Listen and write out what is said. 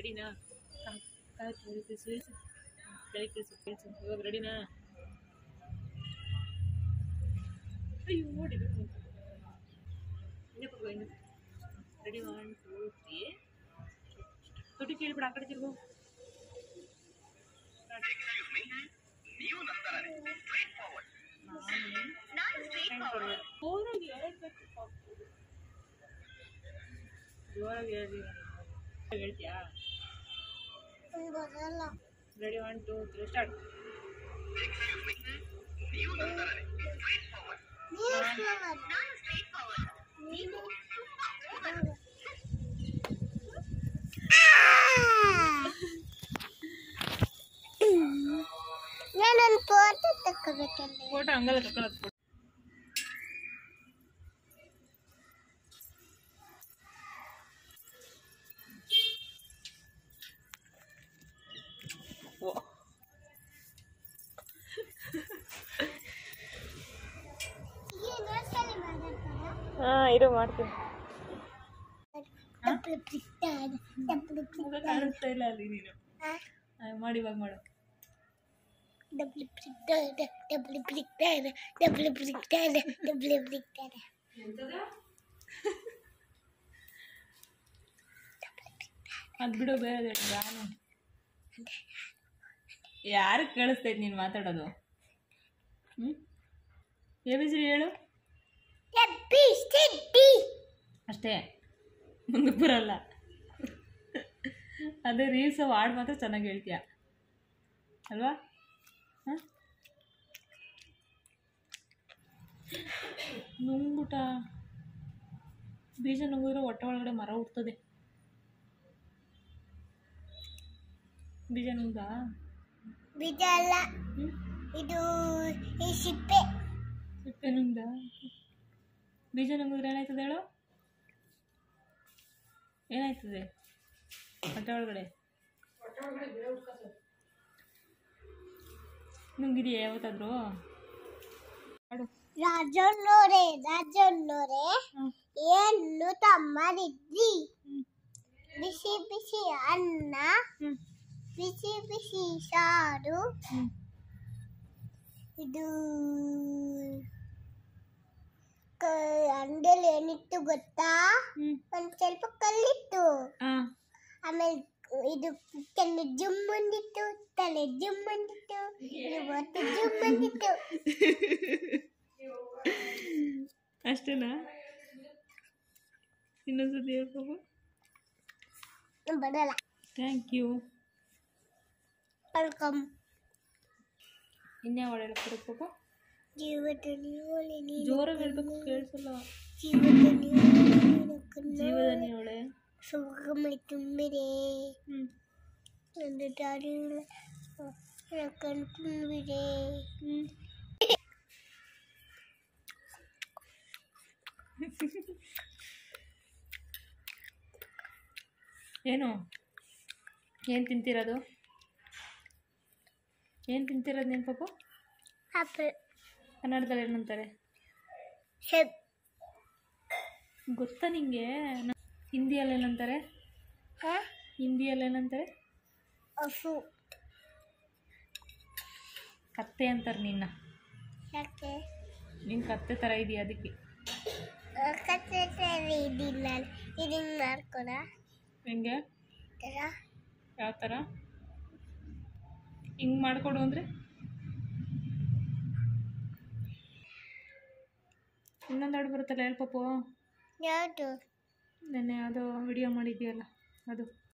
ರೆಡಿನಾ? ಇವಾಗ ರೆಡಿನಾ? ಅಯ್ಯೋ ರೆಡಿ 1 2 3 ತೊಟಿ ಕೇಳಿಬಿಡ ಆ ಕಡೆ ತಿರ್ಗು. ಹೇಳ್ತೀಯಾ? Ready 1 2 3 start. ನಾನು ಫೋಟೋ ತಗೋಬೇಕಲ್ಲ. ಫೋಟೋ ಹಂಗಲ್ಲ ತಗೊಳ್ಳೋದು. ಇರು ಮಾಡ್ತೀನಿ. ಕಾಣಿಸ್ತಾ ಇಲ್ಲ ಅಲ್ಲಿ ನೀನು ಮಾಡಿ. ಇವಾಗ ಮಾಡು. ಅದು ಬಿಡು, ಬೇರೆ ನಾನು ಯಾರು ಕೇಳಿಸ್ತೈತೆ ನೀನು ಮಾತಾಡೋದು? ABC ಹೇಳು ಅಷ್ಟೇ, ಮುಂದಕ್ಕೆ ಬರಲ್ಲ. ಅದೇ ರೀಲ್ಸ್ ಹಾಡು ಮಾತ್ರ ಚೆನ್ನಾಗಿ ಹೇಳ್ತೀಯ ಅಲ್ವಾ? ಹಾಂ, ನುಂಗ್ಬಿಟ್ಟ. ಬೀಜ ನುಂಗಿದ್ರೆ ಹೊಟ್ಟೆ ಒಳಗಡೆ ಮರ ಹುಡ್ತದೆ. ಬೀಜ ನುಂಗ್ದ? ಬೀಜ ಅಲ್ಲ, ಇದು ಈ ಸಿಪ್ಪೆ. ಸಿಪ್ಪೆ ನುಂಗ್ದ? ಬೀಜ ನುಂಗಿದ್ರೆ ಏನಾಯ್ತದೆ ಹೇಳು? ಏನಾಯ್ತದೆ ಹೊಟ್ಟೆ ಒಳಗಡೆ? ನುಂಗಿದೆಯಾ ಯಾವತ್ತಾದ್ರೂ? ರಾಜಣ್ಣೋರೇ ಏನು ತಮ್ಮರಿದ್ರಿ? ಬಿಸಿ ಬಿಸಿ ಅನ್ನ, ಬಿಸಿ ಬಿಸಿ ಸಾರು, ಇದು ಅಂಡಲ್ಲಿ ಏನಿತ್ತು ಗೊತ್ತಾ? ಒಂದು ಸ್ವಲ್ಪ ಕಲ್ಲಿತ್ತು, ಆಮೇಲೆ ಇದು ಕೆನ್ನೆ ಜುಮ್ ಬಂದಿತ್ತು, ತಲೆ ಜುಮ್ ಬಂದಿತ್ತು, ಇವತ್ತು ಜುಮ್ ಬಂದಿತ್ತು. ಅಷ್ಟೇನಾ? ಇನ್ನೊಂದ್ಸತಿ ಹೇಳ್ಬೇಕು. ಬರಲ್ಲ. Thank you. ವೆಲ್ಕಮ್. ಇನ್ಯಾವ ಹಾಡು ಹೇಳ್ಕೊಡ್ಬೇಕು? ಜೀವದಲ್ಲಿ ಜೋರಾಗಿ ಹೇಳ್ಬೇಕು, ಕೇಳಿಸಲ್ಲ. ಜೀವದಲ್ಲಿ ಅವಳೆ ಸುಖಮೈ ತುಂಬಿದೆ, ಒಂದು ದಾರಿ ಕಣ್ ತುಂಬಿದೆ. ಏನು ತಿಂತಿರೋದು? ಏನು ತಿಂತಿರೋದು ನೀನು ಪಾಪು? ಆಪಲ್. ಕನ್ನಡದಲ್ಲಿ ಏನಂತಾರೆ ಗೊತ್ತಾ ನಿಂಗೆ? ಹಿಂದಿಯಲ್ಲಿ ಏನಂತಾರೆ? ಹಿಂದಿಯಲ್ಲಿ ಏನಂತಾರೆ? ಹಸು. ಕತ್ತೆ ಅಂತಾರೆ ನಿನ್ನ. ಯಾಕೆ? ನೀನು ಕತ್ತೆ ಥರ ಇದೆಯಾ ಅದಕ್ಕೆ. ಕತ್ತೆ ಥರ ಇದಿಲ್ಲ. ಇದು ಮಾಡ್ಕೊಡ. ಹೆಂಗೆ? ಯಾವ ಥರ? ಹಿಂಗೆ ಮಾಡಿಕೊಡು ಅಂದರೆ? ಇನ್ನೊಂದು ಹಾಡು ಬರುತ್ತಲ್ಲ, ಹೇಳು ಪಾಪು. ಯಾವುದು? ನೆನ್ನೆ ಯಾವುದೋ ವಿಡಿಯೋ ಮಾಡಿದ್ಯಲ್ಲ ಅದು.